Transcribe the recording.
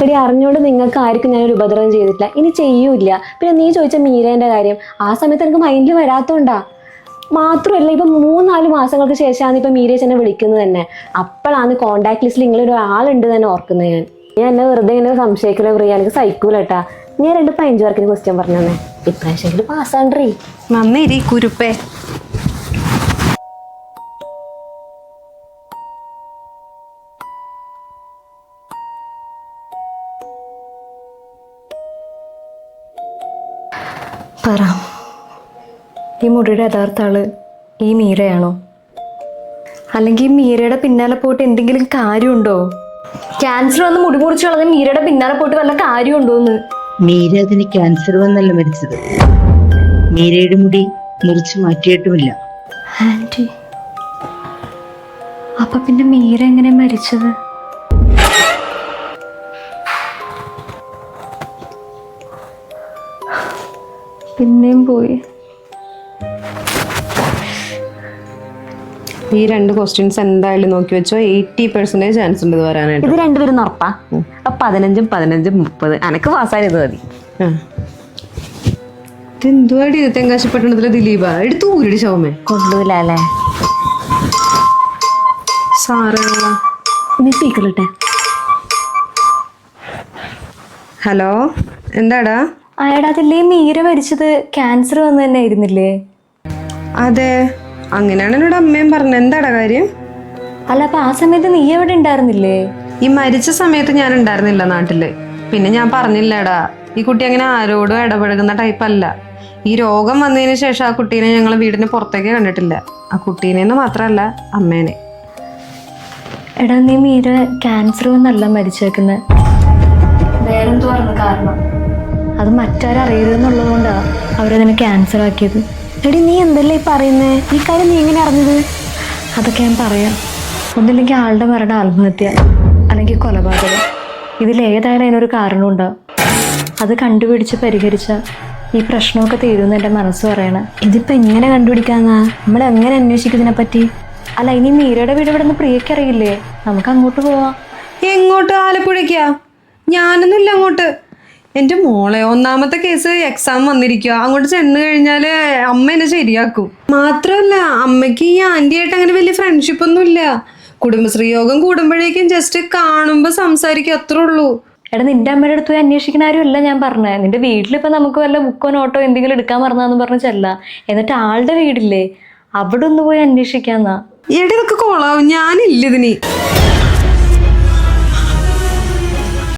എടി അറിഞ്ഞോണ്ട് നിങ്ങൾക്ക് ആർക്കും ഞാനൊരു ഉപദ്രവം ചെയ്തിട്ടില്ല, ഇനി ചെയ്യൂല. പിന്നെ നീ ചോദിച്ച മീരേന്റെ കാര്യം ആ സമയത്ത് എനിക്ക് മൈൻഡിൽ വരാത്തോണ്ടാ. മാത്രമല്ല ഇപ്പൊ 3-4 മാസങ്ങൾക്ക് ശേഷമാണ് ഇപ്പൊ മീരേച്ച് എന്നെ വിളിക്കുന്നത് തന്നെ. അപ്പോഴാണ് കോണ്ടാക്ട് ലിസ്റ്റിൽ ഇങ്ങനെ ഒരാളുണ്ട് തന്നെ ഓർക്കുന്നത്. ഞാൻ എന്നെ വെറുതെ ഇങ്ങനെ സംശയിക്കല പ്രിയ, എനിക്ക് സൈക്കൂലട്ടാ. ഞാൻ 2 15 മാർക്കിന് ക്വസ്റ്റ്യൻ പറഞ്ഞു തന്നെ, ഇപ്രാവശ്യം പാസ്സാണ്ടേ. നന്ദി കുരുപ്പേ. പറ, ഈ മുടിയുടെ യഥാർത്ഥ ആള് ഈ മീരയാണോ? അല്ലെങ്കിൽ മീരയുടെ പിന്നാലെ പോയിട്ട് എന്തെങ്കിലും കാര്യമുണ്ടോ? ക്യാൻസർ വന്ന് മുടി മുറിച്ച് കളഞ്ഞ മീരയുടെ പിന്നാലെ പോയിട്ട് വല്ല കാര്യമുണ്ടോന്ന്? മീര അതിന് ക്യാൻസർ വന്നല്ല മരിച്ചത്. മീരയുടെ മുടി മുറിച്ച് മാറ്റിയിട്ടുമില്ല. ആന്റി, അപ്പൊ പിന്നെ മീര എങ്ങനെ മരിച്ചത്? പിന്നെയും പോയി. ഈ 2 ക്വസ്റ്റ്യൻസ് എന്തായാലും നോക്കി വെച്ചോ. 80% ചാൻസ് ഉണ്ട് ഇത് വരാനായിട്ട്. ഇത് രണ്ടുപേരും ഉറപ്പാ. 15, 15, 30 എനക്ക് പാസ്സായത് മതി. ഇതെന്തുവാടി തെങ്കാശിപ്പട്ടണത്തിലെ ദിലീപ എടുത്തു ഊരിടി ശവമേ. കൊള്ളൂല അല്ലേ? സാറേ ഇനി സ്പീക്കറിട്ടെ. ഹലോ, എന്താടാ? അയാടാ, അതില്ലേ മീര മരിച്ചത് ക്യാൻസർ വന്നു തന്നെ ആയിരുന്നില്ലേ? അതെ, അങ്ങനെയാണ് എന്നോട് അമ്മയും പറഞ്ഞത്. എന്താടാ കാര്യം? അല്ല, അപ്പൊ ആ സമയത്ത് നീ എവിടെ ഉണ്ടായിരുന്നില്ലേ? ഈ മരിച്ച സമയത്ത് ഞാൻ ഉണ്ടായിരുന്നില്ല നാട്ടില്. പിന്നെ ഞാൻ പറഞ്ഞില്ലടാ, ഈ കുട്ടി അങ്ങനെ ആരോടും ഇടപഴകുന്ന ടൈപ്പ് അല്ല. ഈ രോഗം വന്നതിന് ശേഷം ആ കുട്ടീനെ ഞങ്ങൾ വീടിന് പുറത്തേക്ക് കണ്ടിട്ടില്ല. ആ കുട്ടീനെ മാത്രമല്ല, അമ്മേനെ. എടാ, നീ മീര ക്യാൻസർ വന്നല്ല മരിച്ചേക്കുന്നത്. വേറെന്തോ പറഞ്ഞു കാരണം. അത് മറ്റാരറിയരുതെന്നുള്ളത് കൊണ്ടാണ് അവരതിനെ ക്യാൻസർ ആക്കിയത്. എടി നീ എന്തല്ലേ ഈ പറയുന്നേ? ഈ കാര്യം നീ എങ്ങനെ അറിഞ്ഞത്? അതൊക്കെ ഞാൻ പറയാം. ഒന്നില്ലെങ്കിൽ ആളുടെ മരണം ആത്മഹത്യ, അല്ലെങ്കിൽ കൊലപാതകം. ഇതിലേതായാലും അതിനൊരു കാരണം ഉണ്ടാവും. അത് കണ്ടുപിടിച്ച് പരിഹരിച്ച ഈ പ്രശ്നമൊക്കെ തീരുമെന്ന് എൻ്റെ മനസ്സ് പറയണ. ഇതിപ്പോ എങ്ങനെ കണ്ടുപിടിക്കാന്നാ? നമ്മൾ എങ്ങനെ അന്വേഷിക്കും ഇതിനെ പറ്റി? അല്ല, ഇനി മീരയുടെ വീട് ഇവിടെ നിന്ന് പ്രിയക്കറിയില്ലേ? നമുക്ക് അങ്ങോട്ട് പോവാം. എങ്ങോട്ട്? ആലപ്പുഴയ്ക്കാ? ഞാനൊന്നുമില്ല അങ്ങോട്ട്. എൻ്റെ മോളെ, 1ാമത്തെ കേസ് എക്സാം വന്നിരിക്കുക. അങ്ങോട്ട് ചെന്ന് കഴിഞ്ഞാല് അമ്മ എന്നെ ശരിയാക്കും. മാത്രമല്ല, അമ്മയ്ക്ക് ഈ ആന്റിയായിട്ട് അങ്ങനെ വലിയ ഫ്രണ്ട്ഷിപ്പ് ഒന്നുമില്ല. കുടുംബശ്രീ യോഗം കൂടുമ്പോഴേക്കും ജസ്റ്റ് കാണുമ്പോ സംസാരിക്കും, അത്രേ ഉള്ളൂ. എടാ, നിന്റെ അമ്മയുടെ അടുത്ത് പോയി അന്വേഷിക്കുന്ന ആരുമല്ല ഞാൻ പറഞ്ഞത്. നിന്റെ വീട്ടിലിപ്പോൾ നമുക്ക് വല്ല ബുക്കോ നോട്ടോ എന്തെങ്കിലും എടുക്കാൻ പറഞ്ഞാന്ന് പറഞ്ഞ് ചെല്ല. എന്നിട്ട് ആളുടെ വീടില്ലേ, അവിടെ ഒന്ന് പോയി അന്വേഷിക്കാന്നാ. എടി ഇതൊക്കെ കൊള്ളാവും. ഞാനില്ല ഇതിന്.